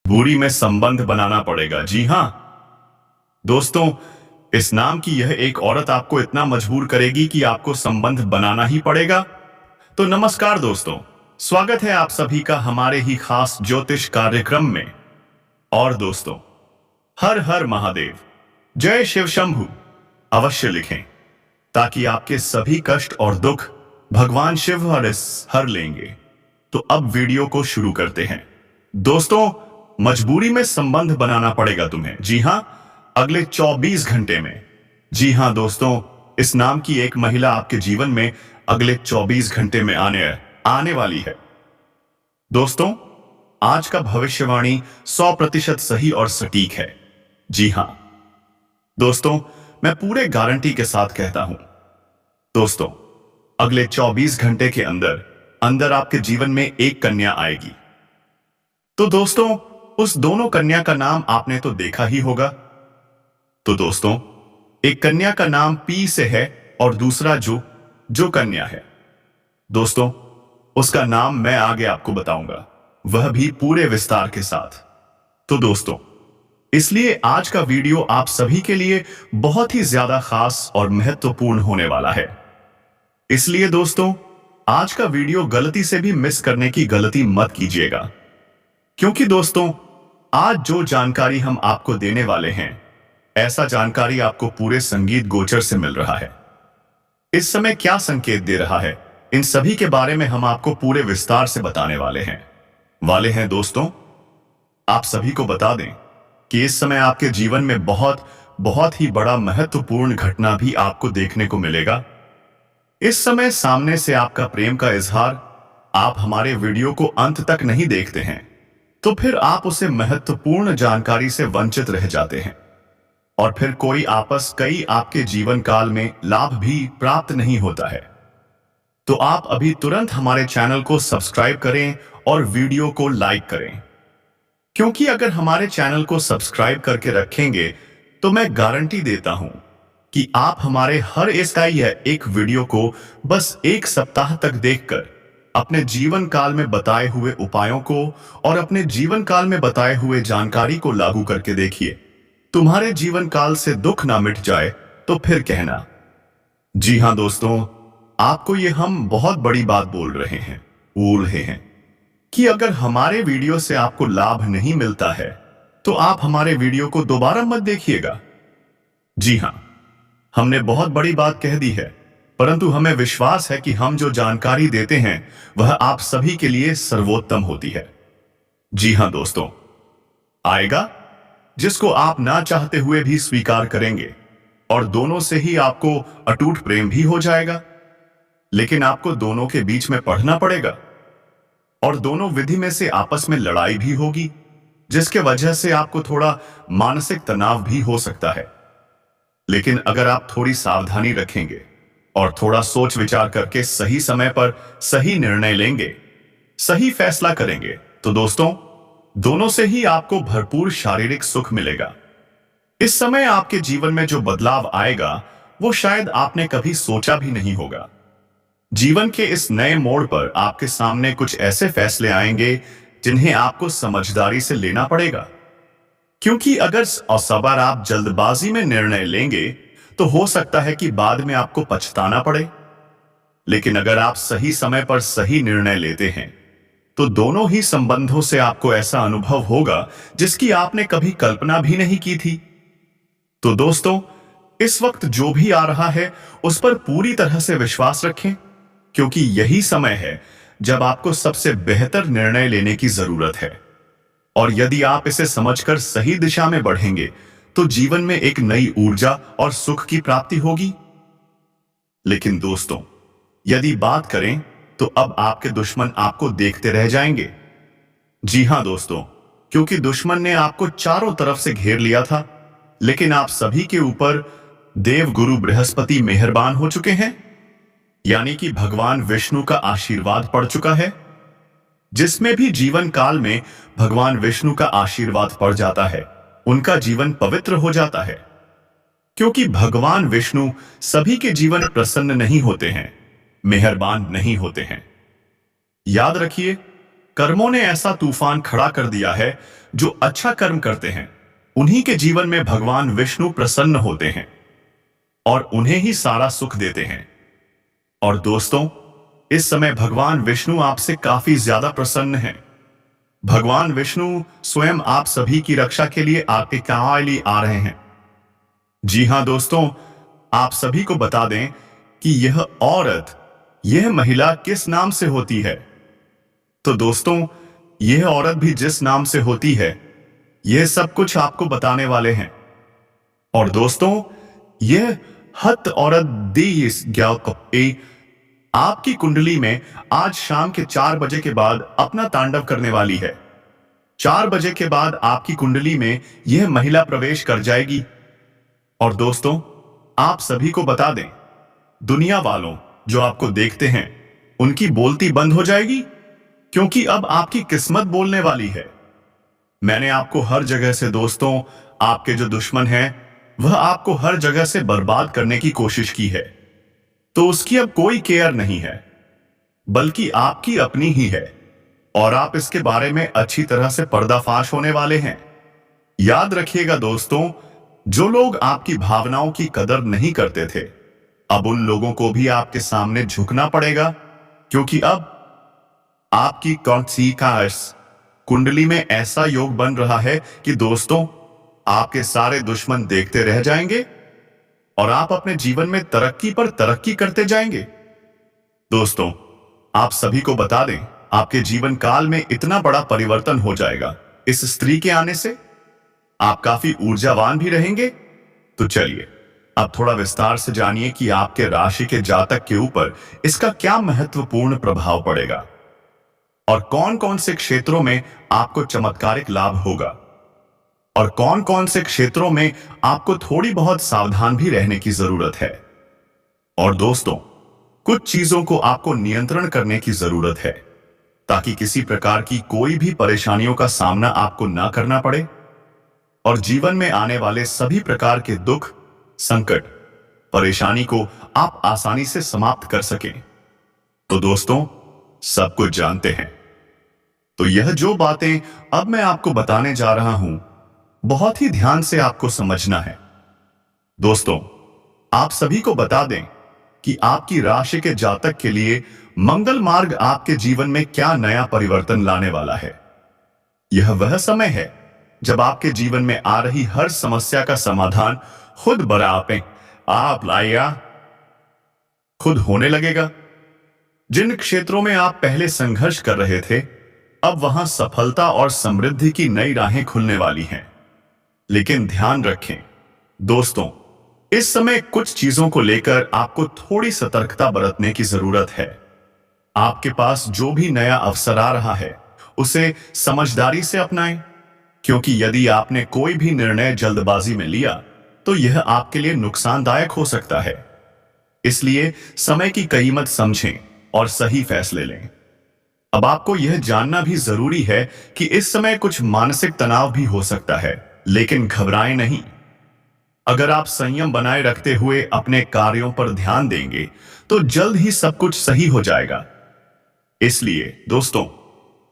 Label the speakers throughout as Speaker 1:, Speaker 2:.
Speaker 1: बुरी में संबंध बनाना पड़ेगा। जी हाँ दोस्तों, इस नाम की यह एक औरत आपको इतना मजबूर करेगी कि आपको संबंध बनाना ही पड़ेगा। तो नमस्कार दोस्तों, स्वागत है आप सभी का हमारे ही खास ज्योतिष कार्यक्रम में। और दोस्तों, हर हर महादेव, जय शिव शंभु अवश्य लिखें, ताकि आपके सभी कष्ट और दुख भगवान शिव हर लेंगे। तो अब वीडियो को शुरू करते हैं। दोस्तों, मजबूरी में संबंध बनाना पड़ेगा तुम्हें। जी हां, अगले 24 घंटे में। जी हां दोस्तों, इस नाम की एक महिला आपके जीवन में अगले 24 घंटे में आने वाली है। दोस्तों, आज का भविष्यवाणी 100% सही और सटीक है। जी हां दोस्तों, मैं पूरे गारंटी के साथ कहता हूं। दोस्तों, अगले 24 घंटे के अंदर अंदर आपके जीवन में एक कन्या आएगी। तो दोस्तों, उस दोनों कन्या का नाम आपने तो देखा ही होगा। तो दोस्तों, एक कन्या का नाम पी से है और दूसरा जो कन्या है दोस्तों, उसका नाम मैं आगे आपको बताऊंगा, वह भी पूरे विस्तार के साथ। तो दोस्तों, इसलिए आज का वीडियो आप सभी के लिए बहुत ही ज्यादा खास और महत्वपूर्ण होने वाला है। इसलिए दोस्तों, आज का वीडियो गलती से भी मिस करने की गलती मत कीजिएगा, क्योंकि दोस्तों, आज जो जानकारी हम आपको देने वाले हैं, ऐसा जानकारी आपको पूरे संगीत गोचर से मिल रहा है। इस समय क्या संकेत दे रहा है, इन सभी के बारे में हम आपको पूरे विस्तार से बताने वाले हैं दोस्तों। आप सभी को बता दें कि इस समय आपके जीवन में बहुत ही बड़ा महत्वपूर्ण घटना भी आपको देखने को मिलेगा। इस समय सामने से आपका प्रेम का इजहार आप हमारे वीडियो को अंत तक नहीं देखते हैं, तो फिर आप उसे महत्वपूर्ण जानकारी से वंचित रह जाते हैं, और फिर कई आपके जीवन काल में लाभ भी प्राप्त नहीं होता है। तो आप अभी तुरंत हमारे चैनल को सब्सक्राइब करें और वीडियो को लाइक करें, क्योंकि अगर हमारे चैनल को सब्सक्राइब करके रखेंगे तो मैं गारंटी देता हूं कि आप हमारे हर एक वीडियो को बस एक सप्ताह तक देखकर अपने जीवन काल में बताए हुए उपायों को और अपने जीवन काल में बताए हुए जानकारी को लागू करके देखिए। तुम्हारे जीवन काल से दुख ना मिट जाए तो फिर कहना। जी हां दोस्तों, आपको ये हम बहुत बड़ी बात बोल रहे हैं कि अगर हमारे वीडियो से आपको लाभ नहीं मिलता है तो आप हमारे वीडियो को दोबारा मत देखिएगा। जी हां, हमने बहुत बड़ी बात कह दी है, परंतु हमें विश्वास है कि हम जो जानकारी देते हैं वह आप सभी के लिए सर्वोत्तम होती है। जी हां दोस्तों, आएगा जिसको आप ना चाहते हुए भी स्वीकार करेंगे, और दोनों से ही आपको अटूट प्रेम भी हो जाएगा। लेकिन आपको दोनों के बीच में पढ़ना पड़ेगा, और दोनों विधि में से आपस में लड़ाई भी होगी, जिसके वजह से आपको थोड़ा मानसिक तनाव भी हो सकता है। लेकिन अगर आप थोड़ी सावधानी रखेंगे और थोड़ा सोच विचार करके सही समय पर सही निर्णय लेंगे, सही फैसला करेंगे, तो दोस्तों, दोनों से ही आपको भरपूर शारीरिक सुख मिलेगा। इस समय आपके जीवन में जो बदलाव आएगा वो शायद आपने कभी सोचा भी नहीं होगा। जीवन के इस नए मोड़ पर आपके सामने कुछ ऐसे फैसले आएंगे जिन्हें आपको समझदारी से लेना पड़ेगा, क्योंकि अगर असबर आप जल्दबाजी में निर्णय लेंगे तो हो सकता है कि बाद में आपको पछताना पड़े। लेकिन अगर आप सही समय पर सही निर्णय लेते हैं तो दोनों ही संबंधों से आपको ऐसा अनुभव होगा जिसकी आपने कभी कल्पना भी नहीं की थी। तो दोस्तों, इस वक्त जो भी आ रहा है उस पर पूरी तरह से विश्वास रखें, क्योंकि यही समय है जब आपको सबसे बेहतर निर्णय लेने की जरूरत है। और यदि आप इसे समझकर सही दिशा में बढ़ेंगे तो जीवन में एक नई ऊर्जा और सुख की प्राप्ति होगी। लेकिन दोस्तों, यदि बात करें तो अब आपके दुश्मन आपको देखते रह जाएंगे। जी हां दोस्तों, क्योंकि दुश्मन ने आपको चारों तरफ से घेर लिया था, लेकिन आप सभी के ऊपर देव गुरु बृहस्पति मेहरबान हो चुके हैं, यानी कि भगवान विष्णु का आशीर्वाद पड़ चुका है। जिसमें भी जीवन काल में भगवान विष्णु का आशीर्वाद पड़ जाता है, उनका जीवन पवित्र हो जाता है, क्योंकि भगवान विष्णु सभी के जीवन प्रसन्न नहीं होते हैं, मेहरबान नहीं होते हैं। याद रखिए, कर्मों ने ऐसा तूफान खड़ा कर दिया है। जो अच्छा कर्म करते हैं उन्हीं के जीवन में भगवान विष्णु प्रसन्न होते हैं और उन्हें ही सारा सुख देते हैं। और दोस्तों, इस समय भगवान विष्णु आपसे काफी ज्यादा प्रसन्न हैं। भगवान विष्णु स्वयं आप सभी की रक्षा के लिए आपके लिए आ रहे हैं। जी हां दोस्तों, आप सभी को बता दें कि यह औरत, यह महिला किस नाम से होती है। तो दोस्तों, यह औरत भी जिस नाम से होती है, यह सब कुछ आपको बताने वाले हैं। और दोस्तों, यह हत औरत आपकी कुंडली में आज शाम के 4 बजे के बाद अपना तांडव करने वाली है। 4 बजे के बाद आपकी कुंडली में यह महिला प्रवेश कर जाएगी। और दोस्तों, आप सभी को बता दें, दुनिया वालों जो आपको देखते हैं उनकी बोलती बंद हो जाएगी, क्योंकि अब आपकी किस्मत बोलने वाली है। मैंने आपको हर जगह से दोस्तों, आपके जो दुश्मन हैं वह आपको हर जगह से बर्बाद करने की कोशिश की है, तो उसकी अब कोई केयर नहीं है, बल्कि आपकी अपनी ही है। और आप इसके बारे में अच्छी तरह से पर्दाफाश होने वाले हैं। याद रखिएगा दोस्तों, जो लोग आपकी भावनाओं की कदर नहीं करते थे, अब उन लोगों को भी आपके सामने झुकना पड़ेगा, क्योंकि अब आपकी कुंडली में ऐसा योग बन रहा है कि दोस्तों, आपके सारे दुश्मन देखते रह जाएंगे और आप अपने जीवन में तरक्की पर तरक्की करते जाएंगे। दोस्तों, आप सभी को बता दें, आपके जीवन काल में इतना बड़ा परिवर्तन हो जाएगा इस स्त्री के आने से। आप काफी ऊर्जावान भी रहेंगे। तो चलिए अब थोड़ा विस्तार से जानिए कि आपके राशि के जातक के ऊपर इसका क्या महत्वपूर्ण प्रभाव पड़ेगा और कौन कौन से क्षेत्रों में आपको चमत्कारिक लाभ होगा और कौन कौन से क्षेत्रों में आपको थोड़ी बहुत सावधान भी रहने की जरूरत है। और दोस्तों, कुछ चीजों को आपको नियंत्रण करने की जरूरत है, ताकि किसी प्रकार की कोई भी परेशानियों का सामना आपको ना करना पड़े और जीवन में आने वाले सभी प्रकार के दुख, संकट, परेशानी को आप आसानी से समाप्त कर सकें। तो दोस्तों, सब कुछ जानते हैं, तो यह जो बातें अब मैं आपको बताने जा रहा हूं, बहुत ही ध्यान से आपको समझना है। दोस्तों, आप सभी को बता दें कि आपकी राशि के जातक के लिए मंगल मार्ग आपके जीवन में क्या नया परिवर्तन लाने वाला है। यह वह समय है जब आपके जीवन में आ रही हर समस्या का समाधान खुद बराबर आप लाइया खुद होने लगेगा। जिन क्षेत्रों में आप पहले संघर्ष कर रहे थे, अब वहां सफलता और समृद्धि की नई राहें खुलने वाली हैं। लेकिन ध्यान रखें दोस्तों, इस समय कुछ चीजों को लेकर आपको थोड़ी सतर्कता बरतने की जरूरत है। आपके पास जो भी नया अवसर आ रहा है, उसे समझदारी से अपनाएं, क्योंकि यदि आपने कोई भी निर्णय जल्दबाजी में लिया तो यह आपके लिए नुकसानदायक हो सकता है। इसलिए समय की कीमत समझें और सही फैसले लें। अब आपको यह जानना भी जरूरी है कि इस समय कुछ मानसिक तनाव भी हो सकता है, लेकिन घबराएं नहीं। अगर आप संयम बनाए रखते हुए अपने कार्यों पर ध्यान देंगे तो जल्द ही सब कुछ सही हो जाएगा। इसलिए दोस्तों,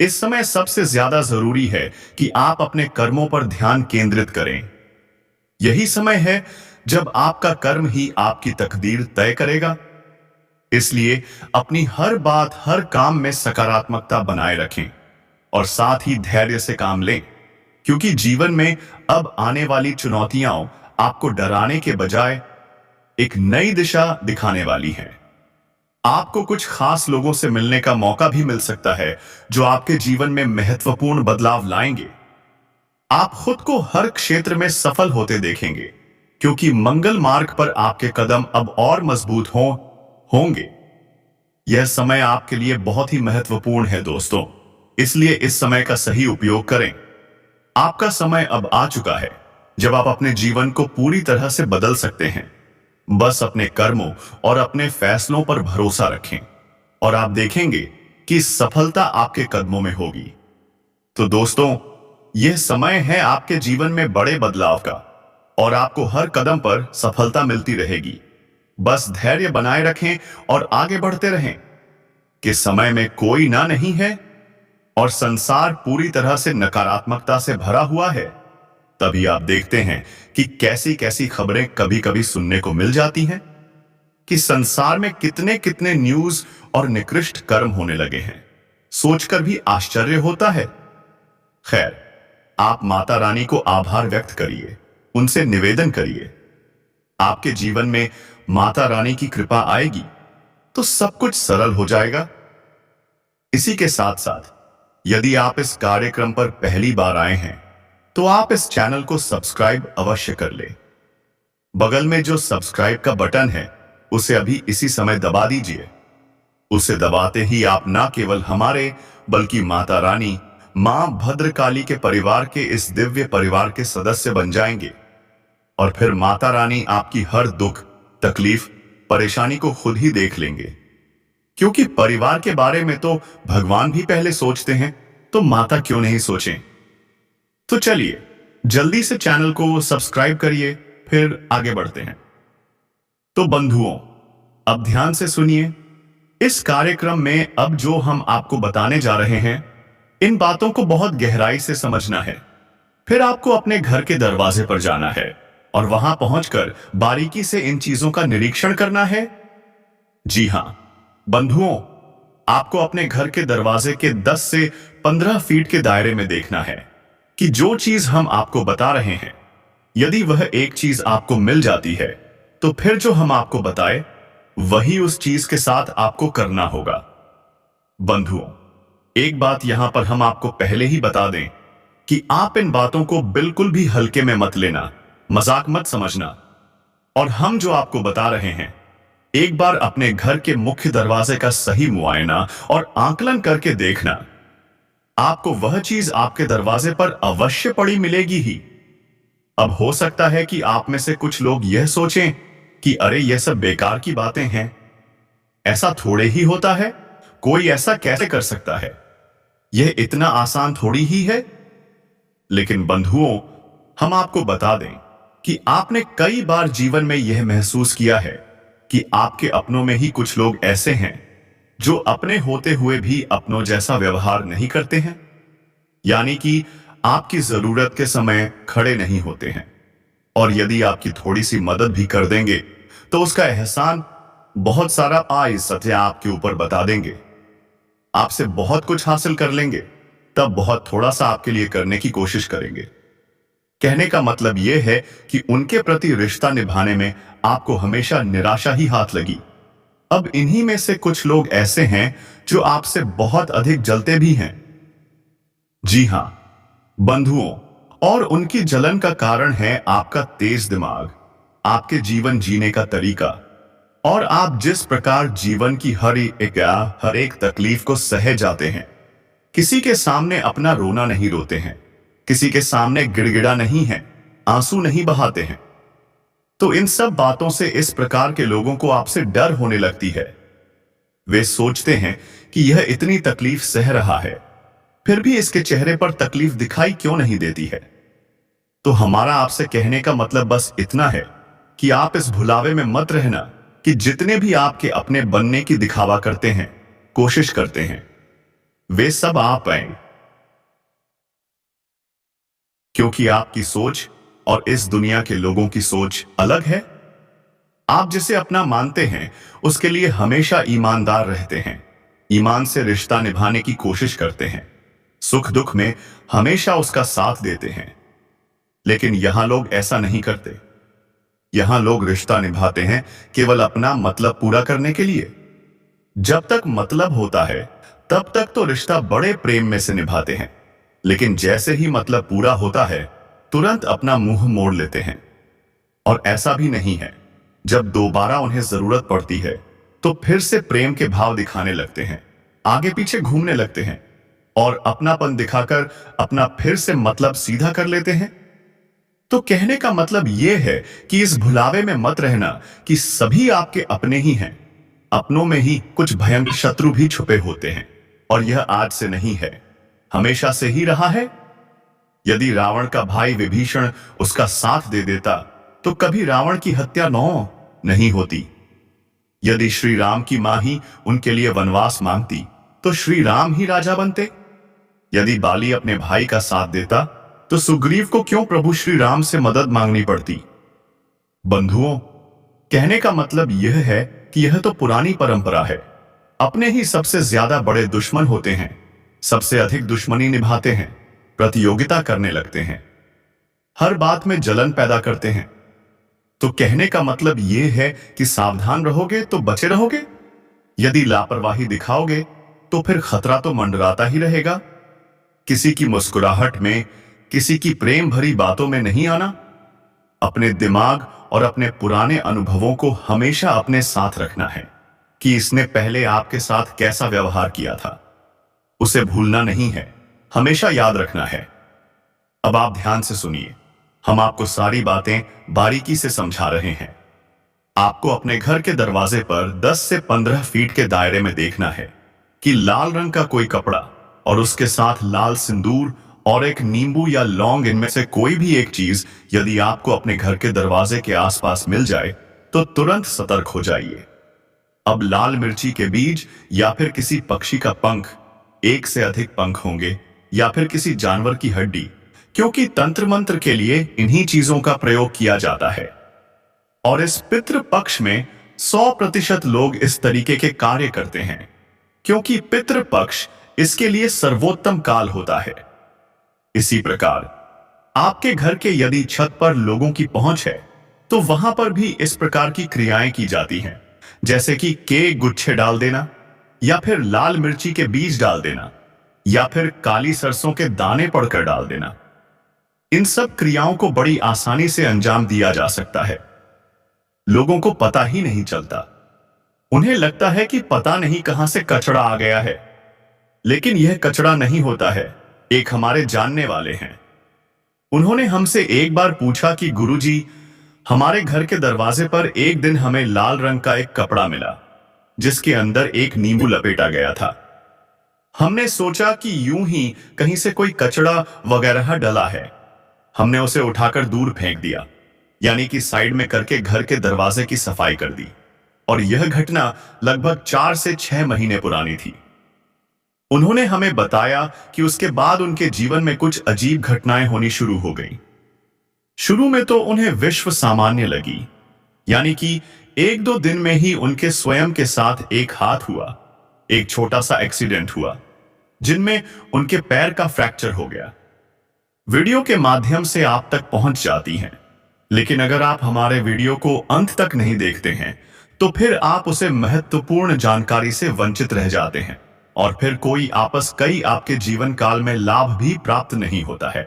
Speaker 1: इस समय सबसे ज्यादा जरूरी है कि आप अपने कर्मों पर ध्यान केंद्रित करें। यही समय है जब आपका कर्म ही आपकी तकदीर तय करेगा। इसलिए अपनी हर बात, हर काम में सकारात्मकता बनाए रखें और साथ ही धैर्य से काम लें, क्योंकि जीवन में अब आने वाली चुनौतियां आपको डराने के बजाय एक नई दिशा दिखाने वाली हैं। आपको कुछ खास लोगों से मिलने का मौका भी मिल सकता है, जो आपके जीवन में महत्वपूर्ण बदलाव लाएंगे। आप खुद को हर क्षेत्र में सफल होते देखेंगे, क्योंकि मंगल मार्ग पर आपके कदम अब और मजबूत होंगे। यह समय आपके लिए बहुत ही महत्वपूर्ण है दोस्तों, इसलिए इस समय का सही उपयोग करें। आपका समय अब आ चुका है जब आप अपने जीवन को पूरी तरह से बदल सकते हैं। बस अपने कर्मों और अपने फैसलों पर भरोसा रखें और आप देखेंगे कि सफलता आपके कदमों में होगी। तो दोस्तों, यह समय है आपके जीवन में बड़े बदलाव का और आपको हर कदम पर सफलता मिलती रहेगी। बस धैर्य बनाए रखें और आगे बढ़ते रहें कि समय में कोई ना नहीं है, और संसार पूरी तरह से नकारात्मकता से भरा हुआ है, तभी आप देखते हैं कि कैसी कैसी खबरें कभी कभी सुनने को मिल जाती हैं कि संसार में कितने कितने न्यूज और निकृष्ट कर्म होने लगे हैं। सोचकर भी आश्चर्य होता है। खैर, आप माता रानी को आभार व्यक्त करिए, उनसे निवेदन करिए। आपके जीवन में माता रानी की कृपा आएगी तो सब कुछ सरल हो जाएगा। इसी के साथ साथ यदि आप इस कार्यक्रम पर पहली बार आए हैं तो आप इस चैनल को सब्सक्राइब अवश्य कर ले। बगल में जो सब्सक्राइब का बटन है उसे अभी इसी समय दबा दीजिए। उसे दबाते ही आप न केवल हमारे बल्कि माता रानी मां भद्रकाली के परिवार के इस दिव्य परिवार के सदस्य बन जाएंगे और फिर माता रानी आपकी हर दुख तकलीफ परेशानी को खुद ही देख लेंगे। क्योंकि परिवार के बारे में तो भगवान भी पहले सोचते हैं, तो माता क्यों नहीं सोचें। तो चलिए जल्दी से चैनल को सब्सक्राइब करिए, फिर आगे बढ़ते हैं। तो बंधुओं, अब ध्यान से सुनिए। इस कार्यक्रम में अब जो हम आपको बताने जा रहे हैं, इन बातों को बहुत गहराई से समझना है। फिर आपको अपने घर के दरवाजे पर जाना है और वहां पहुंचकर बारीकी से इन चीजों का निरीक्षण करना है। जी हां बंधुओं, आपको अपने घर के दरवाजे के 10 से 15 फीट के दायरे में देखना है कि जो चीज हम आपको बता रहे हैं, यदि वह एक चीज आपको मिल जाती है तो फिर जो हम आपको बताए वही उस चीज के साथ आपको करना होगा। बंधुओं, एक बात यहां पर हम आपको पहले ही बता दें कि आप इन बातों को बिल्कुल भी हल्के में मत लेना, मजाक मत समझना। और हम जो आपको बता रहे हैं, एक बार अपने घर के मुख्य दरवाजे का सही मुआयना और आकलन करके देखना। आपको वह चीज आपके दरवाजे पर अवश्य पड़ी मिलेगी ही। अब हो सकता है कि आप में से कुछ लोग यह सोचें कि अरे यह सब बेकार की बातें हैं, ऐसा थोड़े ही होता है, कोई ऐसा कैसे कर सकता है, यह इतना आसान थोड़ी ही है। लेकिन बंधुओं, हम आपको बता दें कि आपने कई बार जीवन में यह महसूस किया है कि आपके अपनों में ही कुछ लोग ऐसे हैं जो अपने होते हुए भी अपनों जैसा व्यवहार नहीं करते हैं, यानी कि आपकी जरूरत के समय खड़े नहीं होते हैं, और यदि आपकी थोड़ी सी मदद भी कर देंगे तो उसका एहसान बहुत सारा आइज़्ज़त आपके ऊपर बता देंगे। आपसे बहुत कुछ हासिल कर लेंगे, तब बहुत थोड़ा सा आपके लिए करने की कोशिश करेंगे। कहने का मतलब यह है कि उनके प्रति रिश्ता निभाने में आपको हमेशा निराशा ही हाथ लगी। अब इन्हीं में से कुछ लोग ऐसे हैं जो आपसे बहुत अधिक जलते भी हैं। जी हां बंधुओं, और उनकी जलन का कारण है आपका तेज दिमाग, आपके जीवन जीने का तरीका, और आप जिस प्रकार जीवन की हर एक तकलीफ को सहे जाते हैं। किसी के सामने अपना रोना नहीं रोते हैं, किसी के सामने गिड़गिड़ा नहीं है, आंसू नहीं बहाते हैं। तो इन सब बातों से इस प्रकार के लोगों को आपसे डर होने लगती है। वे सोचते हैं कि यह इतनी तकलीफ सह रहा है, फिर भी इसके चेहरे पर तकलीफ दिखाई क्यों नहीं देती है। तो हमारा आपसे कहने का मतलब बस इतना है कि आप इस भुलावे में मत रहना कि जितने भी आपके अपने बनने की दिखावा करते हैं, कोशिश करते हैं, वे सब आप हैं। क्योंकि आपकी सोच और इस दुनिया के लोगों की सोच अलग है। आप जिसे अपना मानते हैं उसके लिए हमेशा ईमानदार रहते हैं, ईमान से रिश्ता निभाने की कोशिश करते हैं, सुख दुख में हमेशा उसका साथ देते हैं। लेकिन यहां लोग ऐसा नहीं करते। यहां लोग रिश्ता निभाते हैं केवल अपना मतलब पूरा करने के लिए। जब तक मतलब होता है तब तक तो रिश्ता बड़े प्रेम में से निभाते हैं, लेकिन जैसे ही मतलब पूरा होता है तुरंत अपना मुंह मोड़ लेते हैं। और ऐसा भी नहीं है, जब दोबारा उन्हें जरूरत पड़ती है तो फिर से प्रेम के भाव दिखाने लगते हैं, आगे पीछे घूमने लगते हैं और अपनापन दिखाकर अपना फिर से मतलब सीधा कर लेते हैं। तो कहने का मतलब यह है कि इस भुलावे में मत रहना कि सभी आपके अपने ही हैं। अपनों में ही कुछ भयंकर शत्रु भी छुपे होते हैं, और यह आज से नहीं है, हमेशा से ही रहा है। यदि रावण का भाई विभीषण उसका साथ दे देता तो कभी रावण की हत्या नहीं होती। यदि श्री राम की मां ही उनके लिए वनवास मांगती तो श्री राम ही राजा बनते। यदि बाली अपने भाई का साथ देता तो सुग्रीव को क्यों प्रभु श्री राम से मदद मांगनी पड़ती? बंधुओं, कहने का मतलब यह है कि यह तो पुरानी परंपरा है। अपने ही सबसे ज्यादा बड़े दुश्मन होते हैं, सबसे अधिक दुश्मनी निभाते हैं, प्रतियोगिता करने लगते हैं, हर बात में जलन पैदा करते हैं। तो कहने का मतलब यह है कि सावधान रहोगे तो बचे रहोगे, यदि लापरवाही दिखाओगे तो फिर खतरा तो मंडराता ही रहेगा। किसी की मुस्कुराहट में, किसी की प्रेम भरी बातों में नहीं आना। अपने दिमाग और अपने पुराने अनुभवों को हमेशा अपने साथ रखना है कि इसने पहले आपके साथ कैसा व्यवहार किया था। उसे भूलना नहीं है, हमेशा याद रखना है। अब आप ध्यान से सुनिए, हम आपको सारी बातें बारीकी से समझा रहे हैं। आपको अपने घर के दरवाजे पर 10 से 15 फीट के दायरे में देखना है कि लाल रंग का कोई कपड़ा और उसके साथ लाल सिंदूर और एक नींबू या लौंग, इनमें से कोई भी एक चीज यदि आपको अपने घर के दरवाजे के आसपास मिल जाए तो तुरंत सतर्क हो जाइए। अब लाल मिर्ची के बीज या फिर किसी पक्षी का पंख, एक से अधिक पंख होंगे, या फिर किसी जानवर की हड्डी, क्योंकि तंत्र मंत्र के लिए इन्हीं चीजों का प्रयोग किया जाता है। और इस पितृ पक्ष में 100% लोग इस तरीके के कार्य करते हैं, क्योंकि पितृ पक्ष इसके लिए सर्वोत्तम काल होता है। इसी प्रकार आपके घर के यदि छत पर लोगों की पहुंच है तो वहां पर भी इस प्रकार की क्रियाएं की जाती हैं, जैसे कि केक गुच्छे डाल देना, या फिर लाल मिर्ची के बीज डाल देना, या फिर काली सरसों के दाने पड़कर डाल देना। इन सब क्रियाओं को बड़ी आसानी से अंजाम दिया जा सकता है। लोगों को पता ही नहीं चलता। उन्हें लगता है कि पता नहीं कहां से कचड़ा आ गया है, लेकिन यह कचड़ा नहीं होता है। एक हमारे जानने वाले हैं, उन्होंने हमसे एक बार पूछा कि गुरुजी, हमारे घर के दरवाजे पर एक दिन हमें लाल रंग का एक कपड़ा मिला जिसके अंदर एक नींबू लपेटा गया था। हमने सोचा कि यूं ही कहीं से कोई कचड़ा वगैरह डला है। हमने उसे उठाकर दूर फेंक दिया, यानी कि साइड में करके घर के दरवाजे की सफाई कर दी। और यह घटना लगभग 4 से 6 महीने पुरानी थी। उन्होंने हमें बताया कि उसके बाद उनके जीवन में कुछ अजीब घटनाएं होनी शुरू हो गई। शुरू में तो उन्हें विश्व सामान्य लगी, यानी कि 1-2 दिन में ही उनके स्वयं के साथ एक हाथ हुआ, एक छोटा सा एक्सीडेंट हुआ जिनमें उनके पैर का फ्रैक्चर हो गया। वीडियो के माध्यम से आप तक पहुंच जाती हैं, लेकिन अगर आप हमारे वीडियो को अंत तक नहीं देखते हैं तो फिर आप उसे महत्वपूर्ण जानकारी से वंचित रह जाते हैं, और फिर कोई कई आपके जीवन काल में लाभ भी प्राप्त नहीं होता है।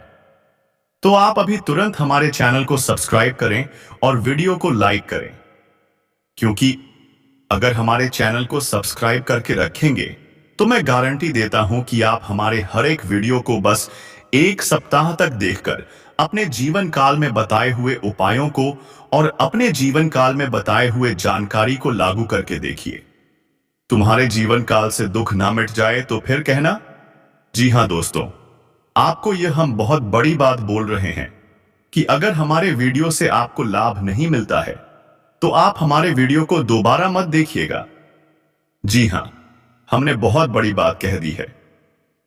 Speaker 1: तो आप अभी तुरंत हमारे चैनल को सब्सक्राइब करें और वीडियो को लाइक करें, क्योंकि अगर हमारे चैनल को सब्सक्राइब करके रखेंगे तो मैं गारंटी देता हूं कि आप हमारे हर एक वीडियो को बस 1 सप्ताह तक देखकर अपने जीवन काल में बताए हुए उपायों को और अपने जीवन काल में बताए हुए जानकारी को लागू करके देखिए। तुम्हारे जीवन काल से दुख ना मिट जाए तो फिर कहना। जी हां दोस्तों, आपको यह हम बहुत बड़ी बात बोल रहे हैं कि अगर हमारे वीडियो से आपको लाभ नहीं मिलता है तो आप हमारे वीडियो को दोबारा मत देखिएगा। जी हां, हमने बहुत बड़ी बात कह दी है,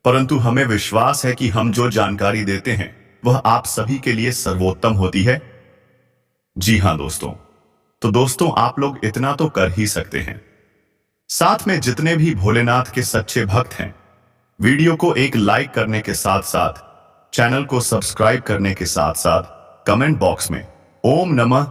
Speaker 1: परंतु हमें विश्वास है कि हम जो जानकारी देते हैं वह आप सभी के लिए सर्वोत्तम होती है। जी हां दोस्तों, तो दोस्तों आप लोग इतना तो कर ही सकते हैं। साथ में जितने भी भोलेनाथ के सच्चे भक्त हैं, वीडियो को एक लाइक करने के साथ साथ चैनल को सब्सक्राइब करने के साथ साथ कमेंट बॉक्स में ओम नमः